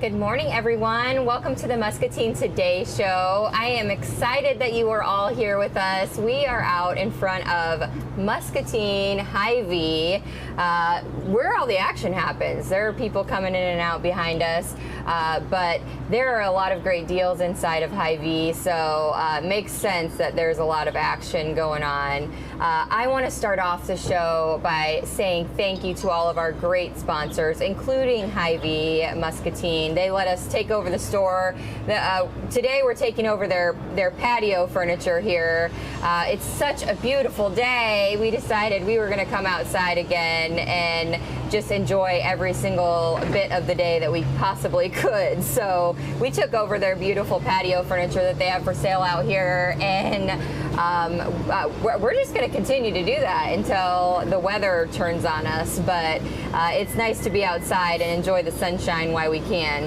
Good morning, everyone. Welcome to the Muscatine Today show. I am excited that you are all here with us. We are out in front of Muscatine Hy-Vee, where all the action happens. There are people coming in and out behind us, but there are a lot of great deals inside of Hy-Vee, so it makes sense that there's a lot of action going on. I want to start off the show by saying thank you to all of our great sponsors, including Hy-Vee Muscatine. They let us take over the store. Today we're taking over their patio furniture here. It's such a beautiful day. We decided we were going to come outside again and just enjoy every single bit of the day that we possibly could. So we took over their beautiful patio furniture that they have for sale out here, and we're just going to continue to do that until the weather turns on us. But it's nice to be outside and enjoy the sunshine while we can.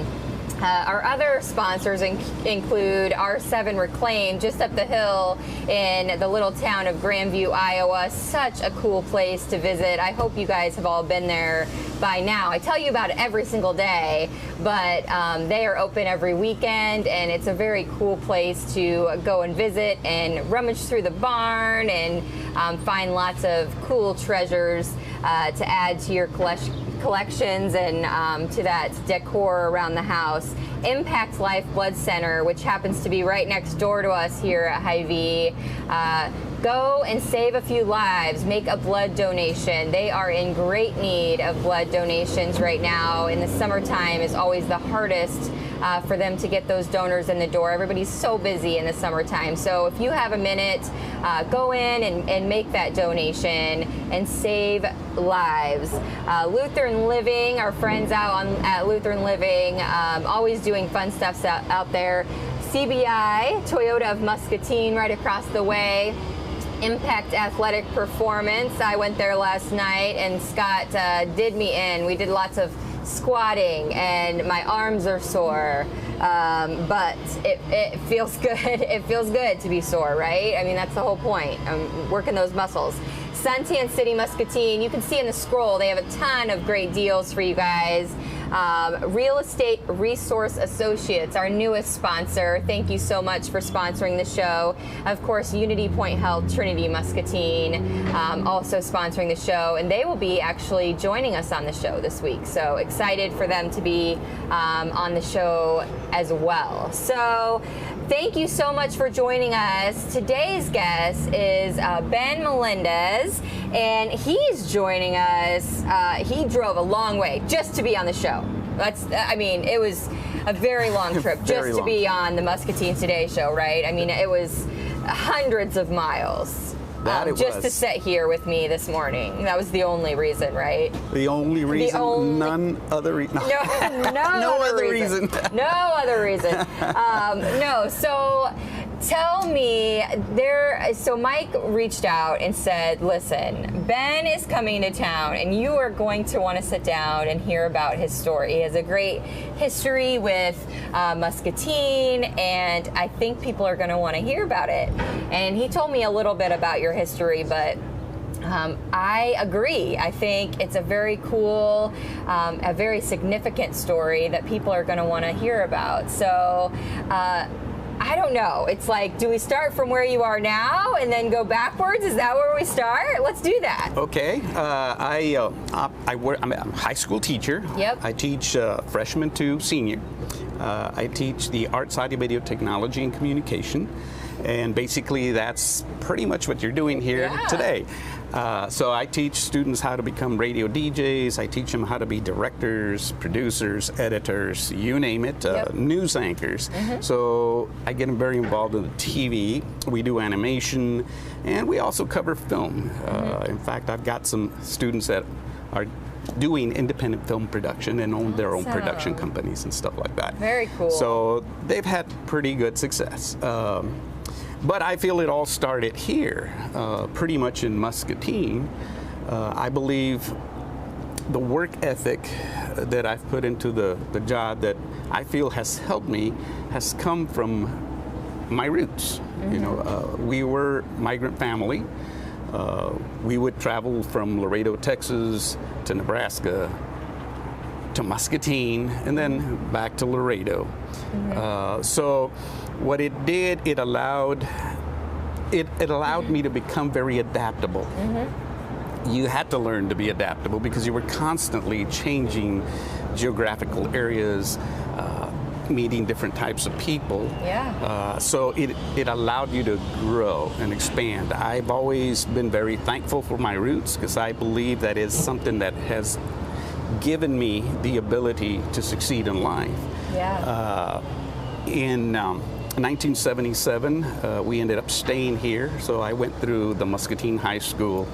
Our other sponsors include R7 Reclaim, just up the hill in the little town of Grandview, Iowa. Such a cool place to visit. I hope you guys have all been there by now. I tell you about it every single day, but they are open every weekend, and it's a very cool place to go and visit and rummage through the barn and find lots of cool treasures to add to your collections and to that decor around the house. Impact Life Blood Center, which happens to be right next door to us here at Hy-Vee. Go and save a few lives. Make a blood donation. They are in great need of blood donations right now. In the summertime is always the hardest for them to get those donors in the door. Everybody's so busy in the summertime. So if you have a minute, go in and make that donation and save lives. Lutheran Living, our friends out at Lutheran Living, always doing fun stuff out there. CBI, Toyota of Muscatine, right across the way. Impact Athletic Performance. I went there last night, and Scott did me in. We did lots of squatting, and my arms are sore, but it feels good. It feels good to be sore, right? I mean, that's the whole point. I'm working those muscles. Suntan City Muscatine, you can see in the scroll, they have a ton of great deals for you guys. Real Estate Resource Associates, our newest sponsor. Thank you so much for sponsoring the show. Of course, Unity Point Health, Trinity Muscatine, also sponsoring the show, and they will be actually joining us on the show this week. So excited for them to be on the show as well. So thank you so much for joining us. Today's guest is Ben Melendez, and he's joining us. He drove a long way just to be on the show. I mean, it was a very long trip just to be on the Muscatine Today show, right? I mean, it was hundreds of miles. Just to sit here with me this morning. That was the only reason, right? The only reason? None other reason? No, no other reason. No other reason. No, so tell me, so Mike reached out and said, listen, Ben is coming to town, and you are going to want to sit down and hear about his story. He has a great history with Muscatine, and I think people are going to want to hear about it. And he told me a little bit about your history, but I agree. I think it's a very cool, a very significant story that people are going to want to hear about. So I don't know. It's like, do we start from where you are now and then go backwards? Is that where we start? Let's do that. Okay. I'm a high school teacher. Yep. I teach freshman to senior. I teach the arts, audio, video, technology, and communication. And basically, that's pretty much what you're doing here today. So I teach students how to become radio DJs. I teach them how to be directors, producers, editors, you name it, news anchors. So I get them very involved in the TV. We do animation, and we also cover film. In fact, I've got some students that are doing independent film production and own their own production companies and stuff like that. Very cool. So they've had pretty good success. But I feel it all started here, pretty much in Muscatine. I believe the work ethic that I've put into the job that I feel has helped me has come from my roots. You know, we were migrant family. We would travel from Laredo, Texas to Nebraska to Muscatine, and then back to Laredo. So what it did, it allowed me to become very adaptable. You had to learn to be adaptable because you were constantly changing geographical areas, meeting different types of people. So it allowed you to grow and expand. I've always been very thankful for my roots because I believe that is something that has given me the ability to succeed in life. In 1977, we ended up staying here, so I went through the Muscatine High School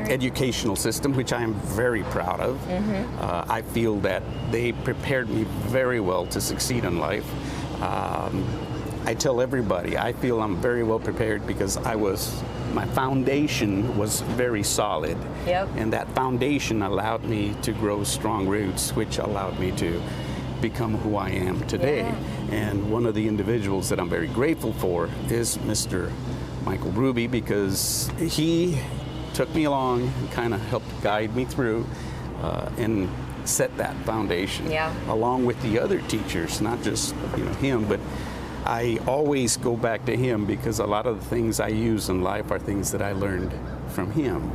educational system, which I am very proud of. I feel that they prepared me very well to succeed in life. I tell everybody, I feel I'm very well prepared because my foundation was very solid. And that foundation allowed me to grow strong roots, which allowed me to become who I am today. And one of the individuals that I'm very grateful for is Mr. Michael Ruby, because he took me along and kind of helped guide me through and set that foundation along with the other teachers, not just him, but I always go back to him because a lot of the things I use in life are things that I learned from him.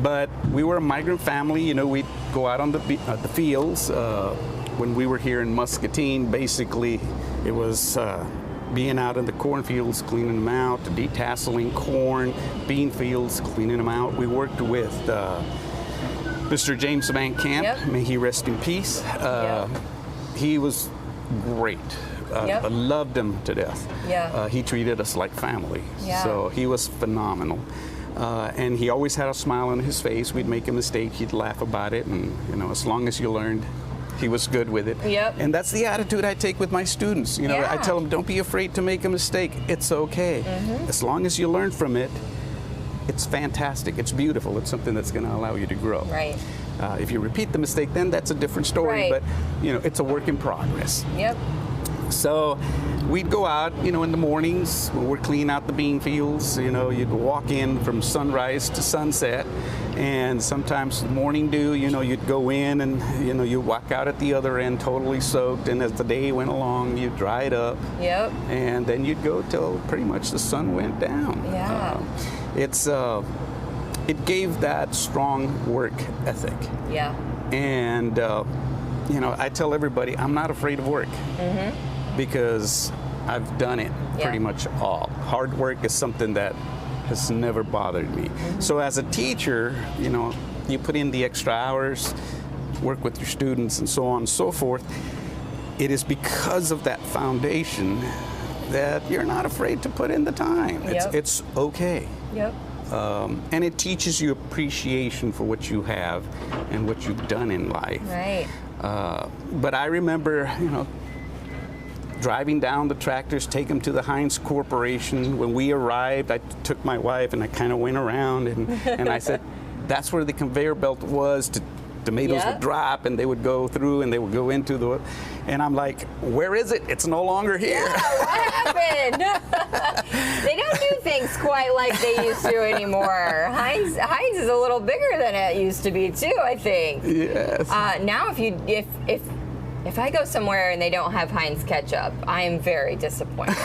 But we were a migrant family. We'd go out on the fields. When we were here in Muscatine, basically it was being out in the cornfields, cleaning them out, detasseling corn, bean fields, cleaning them out. We worked with Mr. James Van Camp, may he rest in peace. He was great. I loved him to death. He treated us like family. So he was phenomenal. And he always had a smile on his face. We'd make a mistake, he'd laugh about it, and as long as you learned, he was good with it. And that's the attitude I take with my students. I tell them, don't be afraid to make a mistake. It's okay. As long as you learn from it, it's fantastic. It's beautiful. It's something that's going to allow you to grow. If you repeat the mistake, then that's a different story. But it's a work in progress. So we'd go out, in the mornings when we're cleaning out the bean fields. You'd walk in from sunrise to sunset, and sometimes morning dew, you'd go in and, you'd walk out at the other end totally soaked, and as the day went along, you'd dry it up. And then you'd go till pretty much the sun went down. It gave that strong work ethic. And, I tell everybody, I'm not afraid of work. Because I've done it pretty much all. Hard work is something that has never bothered me. So as a teacher, you put in the extra hours, work with your students and so on and so forth. It is because of that foundation that you're not afraid to put in the time. It's okay. And it teaches you appreciation for what you have and what you've done in life. But I remember, driving down the tractors, take them to the Heinz Corporation. When we arrived, I took my wife and I kind of went around and I said, that's where the conveyor belt was. Tomatoes would drop and they would go through and they would go into the, and I'm like, where is it? It's no longer here. What happened? They don't do things quite like they used to anymore. Heinz is a little bigger than it used to be too, I think. Now if I go somewhere and they don't have Heinz ketchup, I am very disappointed.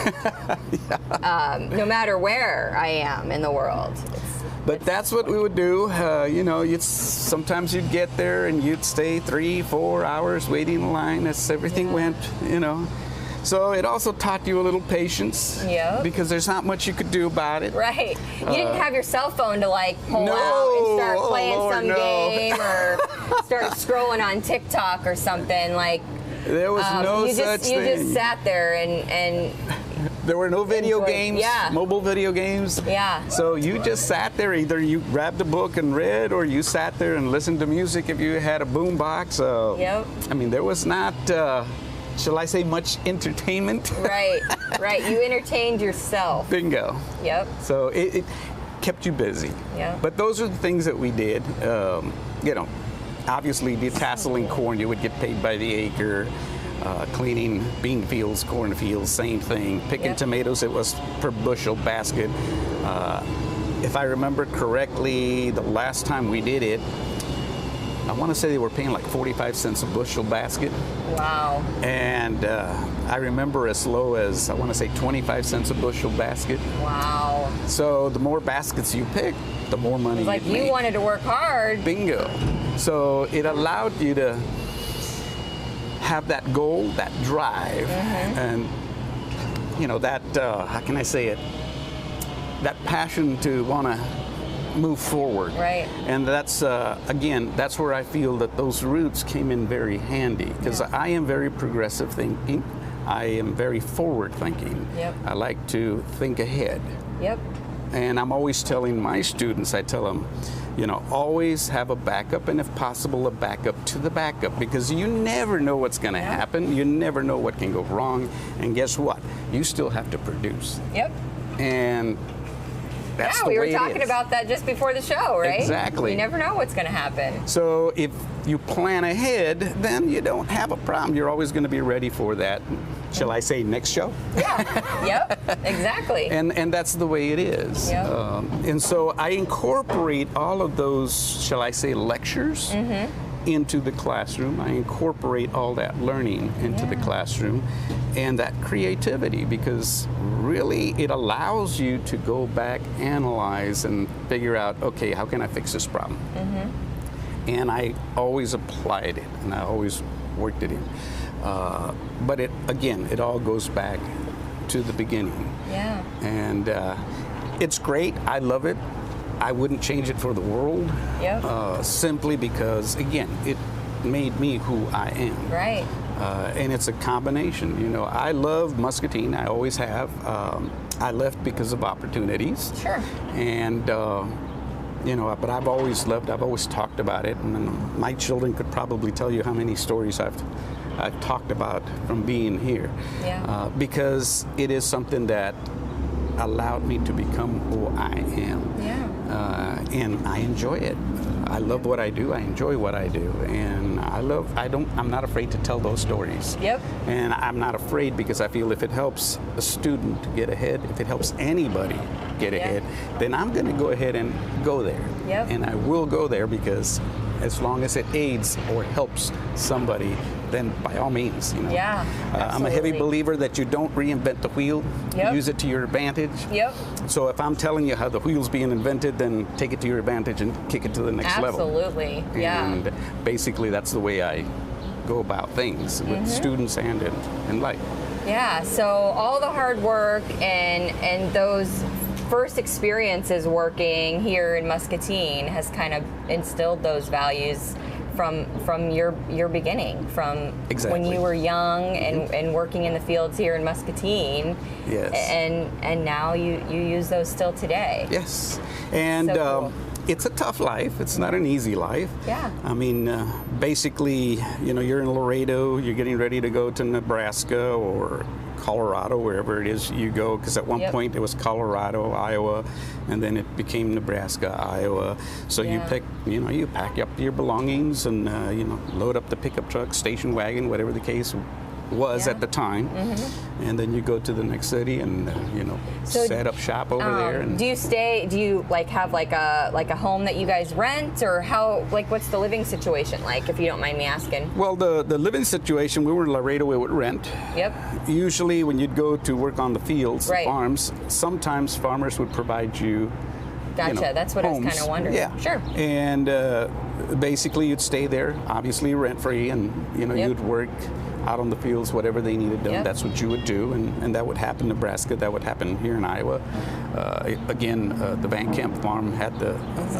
No matter where I am in the world. But that's what we would do. Sometimes you'd get there and you'd stay 3-4 hours waiting in line as everything went, So it also taught you a little patience. Because there's not much you could do about it. You didn't have your cell phone to pull out and start playing game or start scrolling on TikTok or something. There was no such thing. You just sat there and there were no video games, mobile video games. So you just sat there. Either you grabbed a book and read, or you sat there and listened to music if you had a boom box. I mean, there was not, shall I say, much entertainment. You entertained yourself. Bingo. So it kept you busy. But those are the things that we did. Obviously, detasseling corn, you would get paid by the acre. Cleaning bean fields, corn fields, same thing. Picking tomatoes, it was per bushel basket. If I remember correctly, the last time we did it, I want to say they were paying like 45 cents a bushel basket. Wow. And I remember as low as, I want to say 25 cents a bushel basket. Wow. So the more baskets you pick, the more money Like you make. you wanted to work hard. Bingo. So it allowed you to have that goal, that drive, and you know, that, how can I say it, that passion to want to move forward. Right. And that's, again, that's where I feel that those roots came in very handy, because I am very progressive thinking. I am very forward thinking. Yep. I like to think ahead. Yep. And I'm always telling my students, I tell them, you know, always have a backup, and if possible, a backup to the backup, because you never know what's going to happen. You never know what can go wrong. And guess what? You still have to produce. Yep. And that's the we way were talking it is. about that just before the show, right? Exactly. You never know what's going to happen. So if you plan ahead, then you don't have a problem. You're always going to be ready for that, shall I say, next show? Yeah. Yep. Exactly. And that's the way it is. Yep. And so I incorporate all of those, shall I say, lectures into the classroom. I incorporate all that learning into the classroom and that creativity, because really it allows you to go back, analyze, and figure out, okay, how can I fix this problem? And I always applied it, and I always worked it in. But it all goes back to the beginning. Yeah. And it's great. I love it. I wouldn't change it for the world. Yep. Simply because, again, it made me who I am. Right. And it's a combination. You know, I love Muscatine. I always have. I left because of opportunities. Sure. And you know, but I've always loved. I've always talked about it, and my children could probably tell you how many stories I've talked about from being here. Yeah. Because it is something that allowed me to become who I am. Yeah. And I enjoy it. I love what I do. I enjoy what I do, and I'm not afraid to tell those stories. Yep. And I'm not afraid, because I feel if it helps a student get ahead, if it helps anybody get ahead, then I'm going to go ahead and go there. Yep. And I will go there, because as long as it aids or helps somebody, then by all means, you know. Yeah, I'm a heavy absolutely. believer that you don't reinvent the wheel. Yep. Use it to your advantage. Yep. So if I'm telling you how the wheel's being invented, then take it to your advantage and kick it to the next level. Absolutely. Yeah. And basically that's the way I go about things with students and in life. Yeah, so all the hard work and those first experiences working here in Muscatine has kind of instilled those values from your beginning, from Exactly. when you were young and working in the fields here in Muscatine. Yes. And now you use those still today. Yes. And So cool. it's a tough life. It's not an easy life. Yeah. I mean, basically, you know, you're in Laredo, you're getting ready to go to Nebraska or Colorado, wherever it is you go, because at one point it was Colorado, Iowa, and then it became Nebraska, Iowa. So you pack up your belongings and, you know, load up the pickup truck, station wagon, whatever the case was at the time, and then you go to the next city and you know, set up shop over there. And do you like have like a home that you guys rent, or how, like, what's the living situation like, if you don't mind me asking? Well, the living situation, we were in Laredo, we would rent. Yep. Usually when you'd go to work on the fields, Right. farms, sometimes farmers would provide you Gotcha. you know, That's what I was homes. kind of wondering. Yeah. Sure. And basically you'd stay there, obviously rent free, and you know, you'd work out on the fields, whatever they needed done, that's what you would do, and that would happen in Nebraska, that would happen here in Iowa. Again, the Van Camp farm had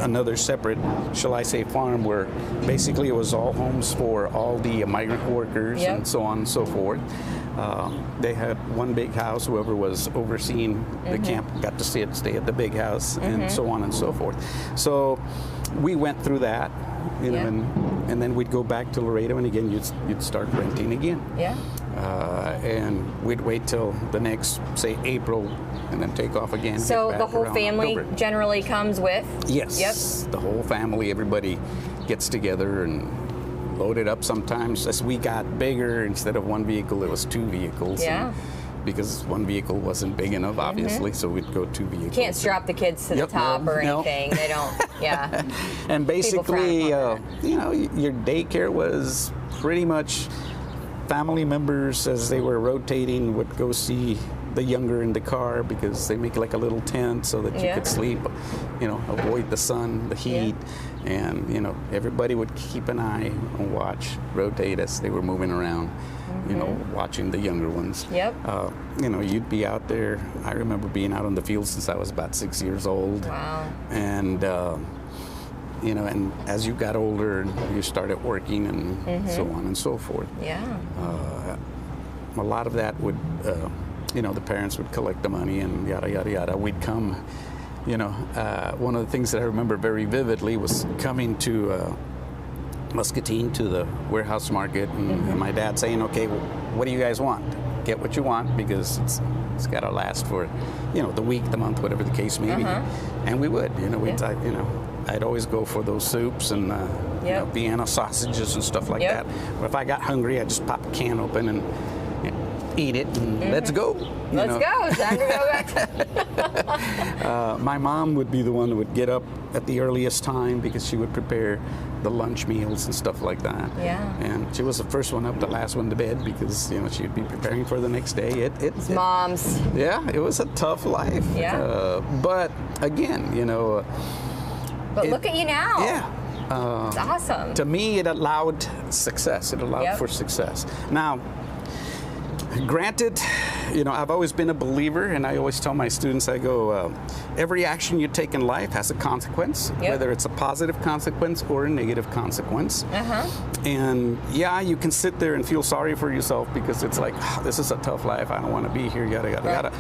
another separate, shall I say, farm where basically it was all homes for all the migrant workers and so on and so forth. They had one big house. Whoever was overseeing the camp got to stay at the big house, and so on and so forth. So we went through that, you know, and then we'd go back to Laredo, and again you'd start renting again. Yeah. And we'd wait till the next, say, April, and then take off again. So the whole family generally comes with? Yes. Yep. The whole family, everybody gets together and load it up. Sometimes as we got bigger, instead of one vehicle, it was two vehicles. Yeah. because one vehicle wasn't big enough, obviously, so we'd go 2 vehicles. Can't strap the kids to the top or anything. They don't, yeah. And basically, People you know, your daycare was pretty much family members as they were rotating would go see the younger in the car because they make like a little tent so that you could sleep, you know, avoid the sun, the heat, and you know, everybody would keep an eye and watch, rotate as they were moving around, you know, watching the younger ones. Yep. You know, you'd be out there. I remember being out on the field since I was about 6 years old. Wow. And you know, and as you got older, you started working and so on and so forth. Yeah. A lot of that would, you know, the parents would collect the money and yada, yada, yada. We'd come, you know, one of the things that I remember very vividly was coming to Muscatine to the warehouse market and my dad saying, okay, well, what do you guys want? Get what you want because it's got to last for, you know, the week, the month, whatever the case may be. And we would, you know, you know, I'd always go for those soups and you know, Vienna sausages and stuff like that. Or if I got hungry, I'd just pop a can open and eat it and let's go. Let's go. Time to go back. My mom would be the one that would get up at the earliest time because she would prepare the lunch meals and stuff like that. Yeah. And she was the first one up, the last one to bed because, you know, she'd be preparing for the next day. Moms. Yeah, it was a tough life. Yeah. But again, you know. But look at you now. Yeah. It's awesome. To me, it allowed success. It allowed for success. Now, granted, you know, I've always been a believer, and I always tell my students, I go, every action you take in life has a consequence, whether it's a positive consequence or a negative consequence. And yeah, you can sit there and feel sorry for yourself because it's like, oh, this is a tough life. I don't want to be here, yada, yada, yada.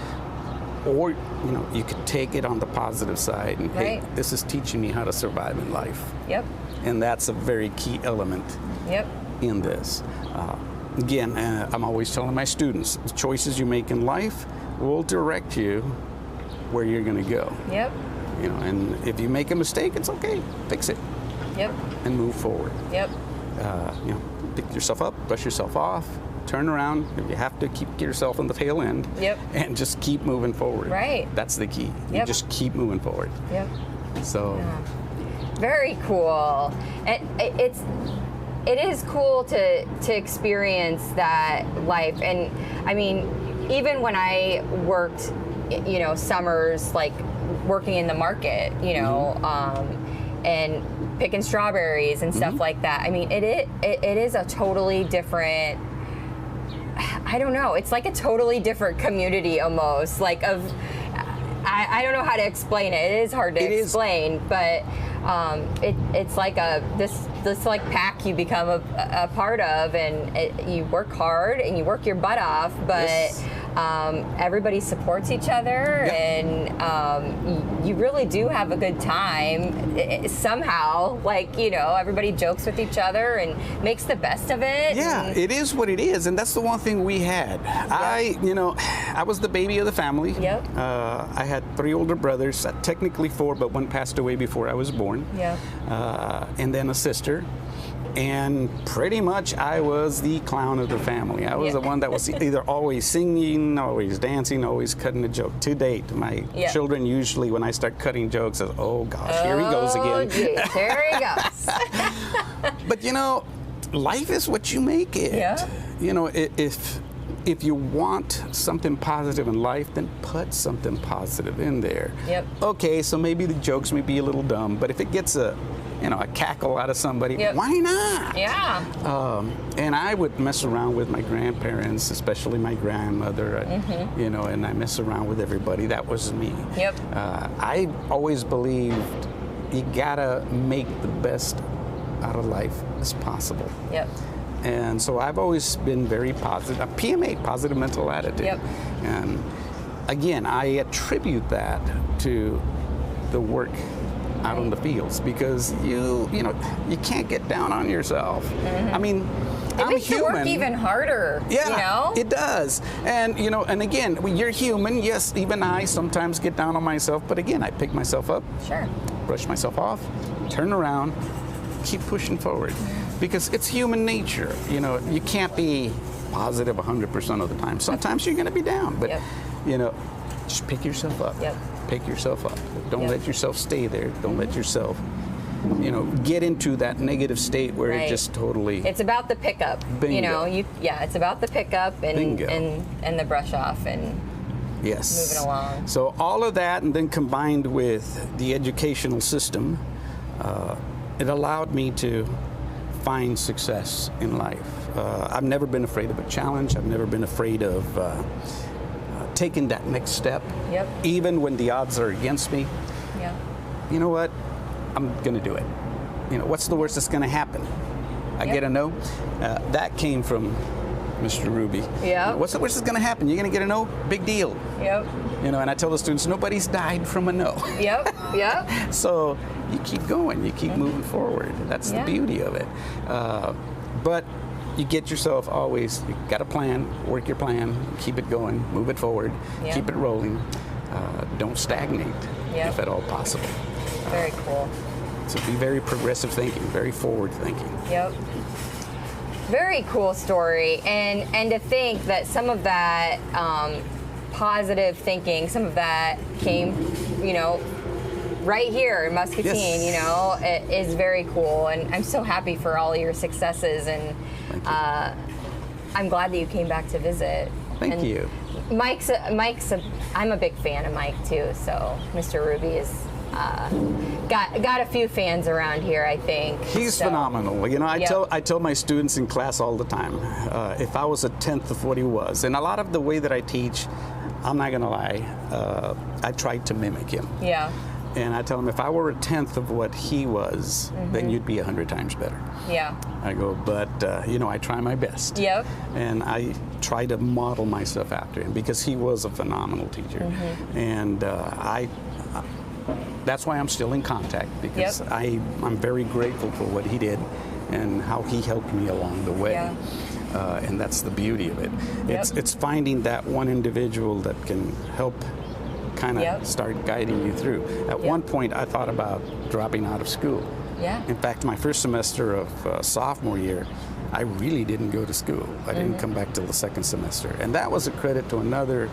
Or, you know, you could take it on the positive side and, hey, this is teaching me how to survive in life. And that's a very key element in this. Again, I'm always telling my students, the choices you make in life will direct you where you're going to go. You know, and if you make a mistake, it's okay. Fix it. And move forward. You know, pick yourself up, brush yourself off, turn around. If you have to, keep yourself on the tail end. And just keep moving forward. That's the key. You just keep moving forward. So. Very cool. It is cool to experience that life. And I mean, even when I worked, you know, summers, like working in the market, you know, and picking strawberries and stuff like that. I mean, it is a totally different, I don't know, it's like a totally different community almost, like I don't know how to explain it. It is hard to explain, but it's like this like pack you become a part of, and you work hard and you work your butt off, but everybody supports each other, and you really do have a good time somehow. Like, you know, everybody jokes with each other and makes the best of it. Yeah, it is what it is, and that's the one thing we had. You know, I was the baby of the family. I had 3 older brothers, technically 4, but one passed away before I was born. And then a sister. And pretty much I was the clown of the family. I was the one that was either always singing, always dancing, always cutting a joke. To date, my children usually, when I start cutting jokes, say, oh gosh, here he goes again. Geez, here he goes. But you know, life is what you make it. You know, if you want something positive in life, then put something positive in there. Okay, so maybe the jokes may be a little dumb, but if it gets a cackle out of somebody, why not? And I would mess around with my grandparents, especially my grandmother, you know, and I mess around with everybody. That was me. I always believed you gotta make the best out of life as possible. And so I've always been very positive, a PMA, positive mental attitude. And again, I attribute that to the work out on the fields, because you know, you can't get down on yourself. I mean, I'm makes human. the work even harder. You know? It does. And you know, and again, when you're human, yes, even I sometimes get down on myself, but again, I pick myself up, brush myself off, turn around, keep pushing forward. Because it's human nature. You know, you can't be positive 100% of the time. Sometimes you're going to be down, but Yep. you know, just pick yourself up. Yep. Pick yourself up. Don't Yep. let yourself stay there. Don't let yourself, you know, get into that negative state where Right. it just totally. It's about the pickup. Bingo. You know, it's about the pickup and Bingo. and the brush off and Yes. moving along. So all of that, and then combined with the educational system, it allowed me to find success in life. I've never been afraid of a challenge. I've never been afraid of taking that next step. Yep. Even when the odds are against me. Yeah. You know what? I'm going to do it. You know, what's the worst that's going to happen? I Yep. get a no. That came from Mr. Ruby. Yeah. What's the worst that's going to happen? You're going to get a no? Big deal. Yep. You know, and I tell the students, nobody's died from a no. Yep. Yep. So you keep going, you keep moving forward. That's Yeah. the beauty of it. But you get yourself always, you got a plan, work your plan, keep it going, move it forward, Yeah. keep it rolling. Don't stagnate Yeah. if at all possible. Very cool. So be very progressive thinking, very forward thinking. Yep. Very cool story, and to think that some of that positive thinking, some of that came, you know, right here in Muscatine. Yes. You know, it is very cool, and I'm so happy for all your successes, and Thank you. I'm glad that you came back to visit. Thank And you. I'm a big fan of Mike too. So Mr. Ruby is got a few fans around here, I think. He's So, phenomenal. You know, Yep. I tell my students in class all the time, if I was a tenth of what he was, and a lot of the way that I teach, I'm not gonna lie, I tried to mimic him. Yeah. And I tell him, if I were a tenth of what he was, then you'd be 100 times better. Yeah. I go, but you know, I try my best. Yep. And I try to model myself after him because he was a phenomenal teacher. And that's why I'm still in contact, because Yep. I'm very grateful for what he did and how he helped me along the way. Yeah. And that's the beauty of it. Yep. It's finding that one individual that can help kind of Yep. start guiding you through. At Yep. one point, I thought about dropping out of school. Yeah. In fact, my first semester of sophomore year, I really didn't go to school. I didn't come back till the second semester. And that was a credit to another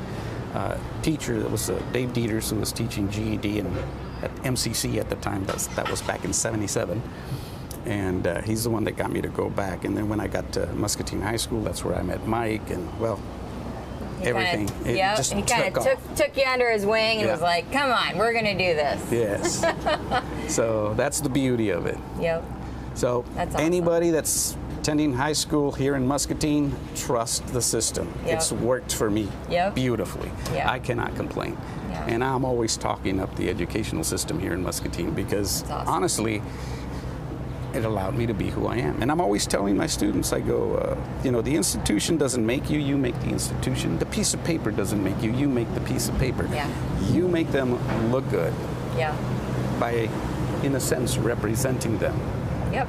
teacher that was Dave Dieters, who was teaching GED at MCC at the time. That was back in '77. And he's the one that got me to go back. And then when I got to Muscatine High School, that's where I met Mike. And well, everything. It just he kind took of off. took you under his wing and Yeah. was like, "Come on, we're gonna do this." Yes. So that's the beauty of it. Yep. So That's awesome. anybody that's attending high school here in Muscatine, trust the system. Yep. It's worked for me Yep. beautifully. Yeah. I cannot complain. Yeah. And I'm always talking up the educational system here in Muscatine because That's awesome. honestly, it allowed me to be who I am. And I'm always telling my students, I go, you know, the institution doesn't make you, you make the institution. The piece of paper doesn't make you, you make the piece of paper. Yeah. You make them look good Yeah. by, in a sense, representing them. Yep.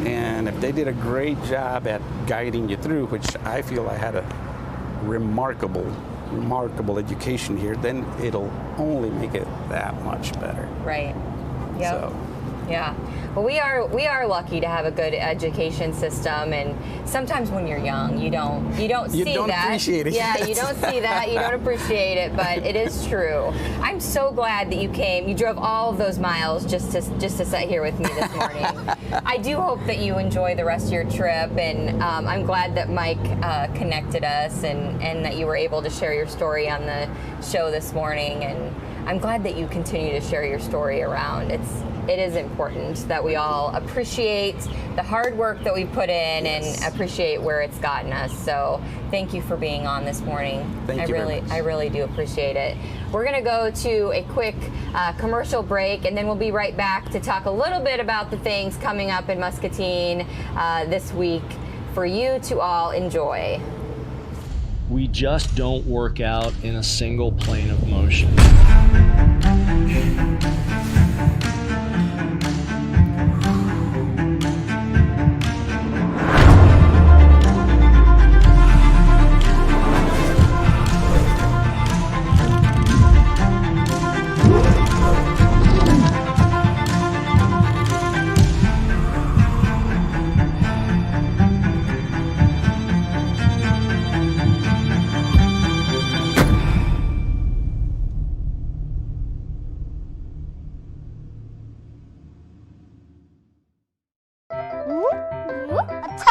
And if they did a great job at guiding you through, which I feel I had a remarkable education here, then it'll only make it that much better. Right. Yep. So, Yeah. Well, we are lucky to have a good education system, and sometimes when you're young, you don't see that. Appreciate it. Yeah, you don't see that. You don't appreciate it, but it is true. I'm so glad that you came. You drove all of those miles just to sit here with me this morning. I do hope that you enjoy the rest of your trip, and I'm glad that Mike connected us, and that you were able to share your story on the show this morning. And I'm glad that you continue to share your story around. It is important that we all appreciate the hard work that we put in Yes. and appreciate where it's gotten us. So thank you for being on this morning. Thank you very much. I really do appreciate it. We're going to go to a quick commercial break, and then we'll be right back to talk a little bit about the things coming up in Muscatine this week for you to all enjoy. We just don't work out in a single plane of motion.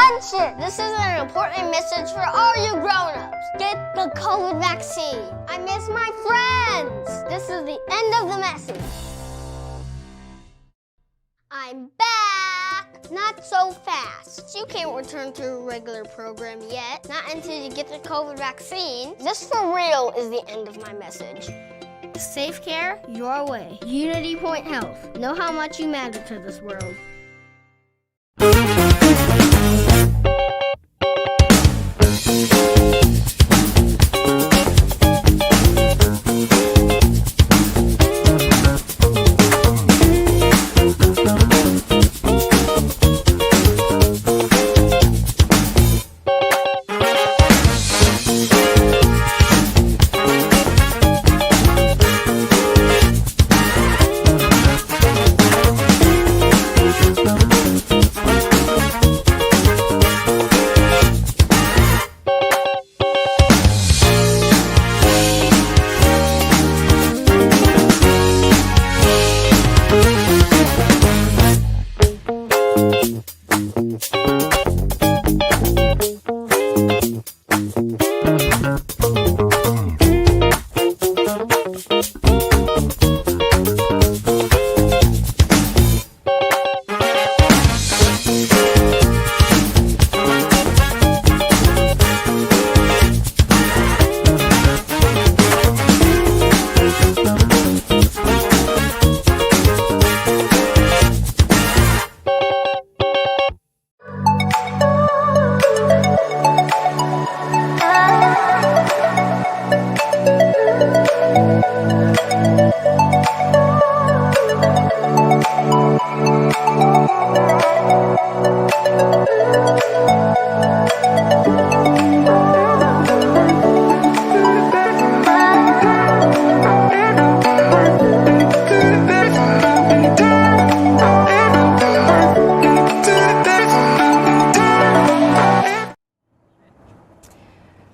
Attention! This is an important message for all you grown-ups. Get the COVID vaccine. I miss my friends. This is the end of the message. I'm back! Not so fast. You can't return to a regular program yet. Not until you get the COVID vaccine. This for real is the end of my message. Safe care, your way. Unity Point Health. Know how much you matter to this world.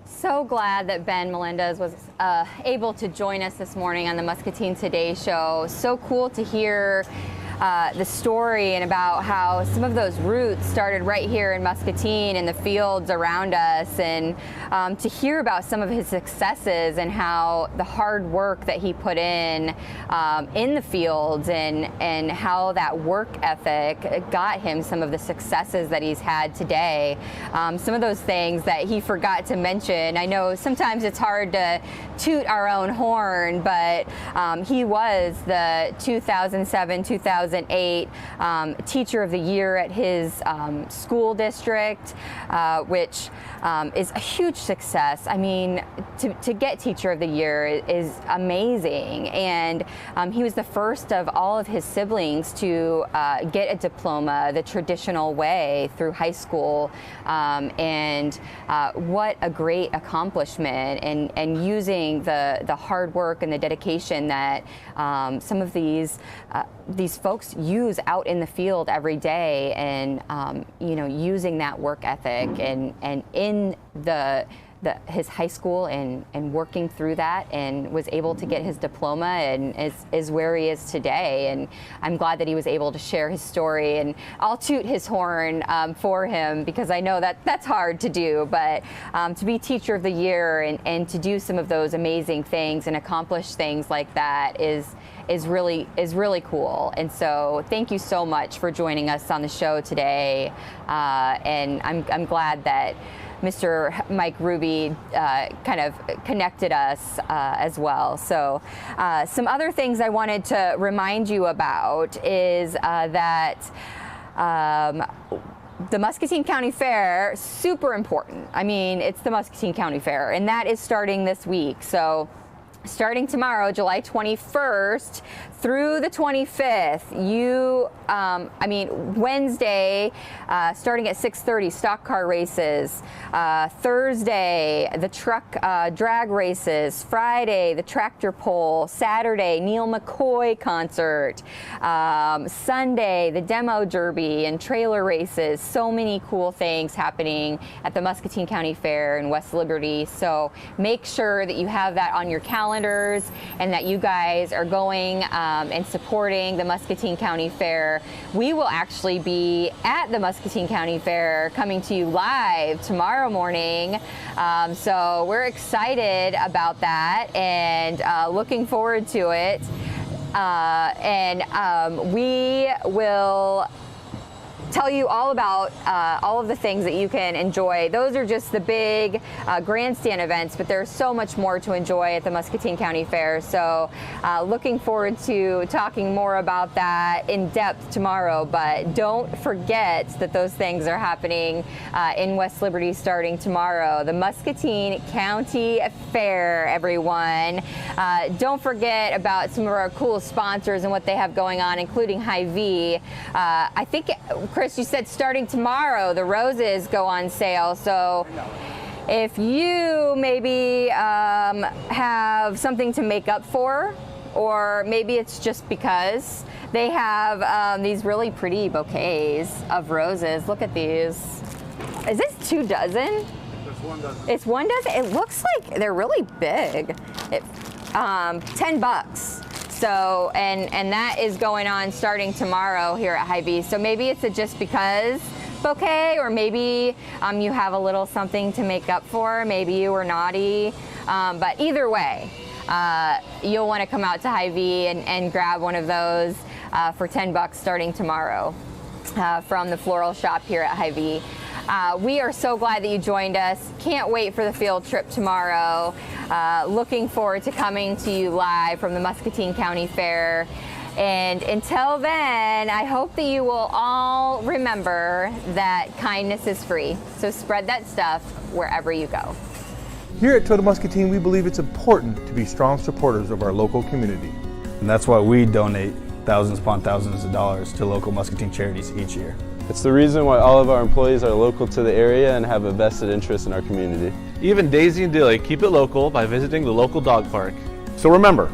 So glad that Ben Melendez was able to join us this morning on the Muscatine Today show. So cool to hear the story and about how some of those roots started right here in Muscatine and the fields around us, and to hear about some of his successes and how the hard work that he put in the fields, and how that work ethic got him some of the successes that he's had today. Some of those things that he forgot to mention. I know sometimes it's hard to toot our own horn, but he was the 2007-2008 Teacher of the Year at his school district, which is a huge success. I mean, to get Teacher of the Year is amazing, and he was the first of all of his siblings to get a diploma the traditional way through high school, and what a great accomplishment, and using the hard work and the dedication that some of these folks use out in the field every day, and using that work ethic and in his high school and working through that, and was able to get his diploma, and is where he is today. And I'm glad that he was able to share his story, and I'll toot his horn for him, because I know that that's hard to do, but to be Teacher of the Year and to do some of those amazing things and accomplish things like that is really cool. And so thank you so much for joining us on the show today, and I'm glad that Mr. Mike Ruby kind of connected us as well. So some other things I wanted to remind you about is that the Muscatine County Fair, super important. I mean, it's the Muscatine County Fair, and that is starting this week. So starting tomorrow, July 21st through the 25th, Wednesday, starting at 6:30, stock car races. Thursday, the truck drag races. Friday, the tractor pull. Saturday, Neil McCoy concert. Sunday, the demo derby and trailer races. So many cool things happening at the Muscatine County Fair in West Liberty. So make sure that you have that on your calendar. calendars and that you guys are going and supporting the Muscatine County Fair. We will actually be at the Muscatine County Fair coming to you live tomorrow morning. So we're excited about that and looking forward to it. We will tell you all about all of the things that you can enjoy. Those are just the big grandstand events, but there's so much more to enjoy at the Muscatine County Fair. So looking forward to talking more about that in depth tomorrow, but don't forget that those things are happening in West Liberty starting tomorrow. The Muscatine County Fair, everyone. Don't forget about some of our cool sponsors and what they have going on, including Hy-Vee. I think, Chris, you said starting tomorrow the roses go on sale, so if you maybe have something to make up for, or maybe it's just because they have these really pretty bouquets of roses. Look at these. Is this 2 dozen? It's 1 dozen. It's 1 dozen? It looks like they're really big. $10. So, and that is going on starting tomorrow here at Hy-Vee. So maybe it's a just because bouquet, or maybe you have a little something to make up for. Maybe you were naughty. But either way, you'll want to come out to Hy-Vee and grab one of those for $10 starting tomorrow from the floral shop here at Hy-Vee. We are so glad that you joined us. Can't wait for the field trip tomorrow. Looking forward to coming to you live from the Muscatine County Fair. And until then, I hope that you will all remember that kindness is free. So spread that stuff wherever you go. Here at Toyota Muscatine, we believe it's important to be strong supporters of our local community. And that's why we donate thousands upon thousands of dollars to local Muscatine charities each year. It's the reason why all of our employees are local to the area and have a vested interest in our community. Even Daisy and Dilly keep it local by visiting the local dog park. So remember,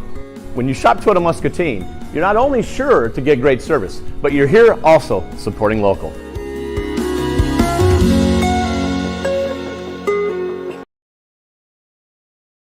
when you shop Toyota Muscatine, you're not only sure to get great service, but you're here also supporting local.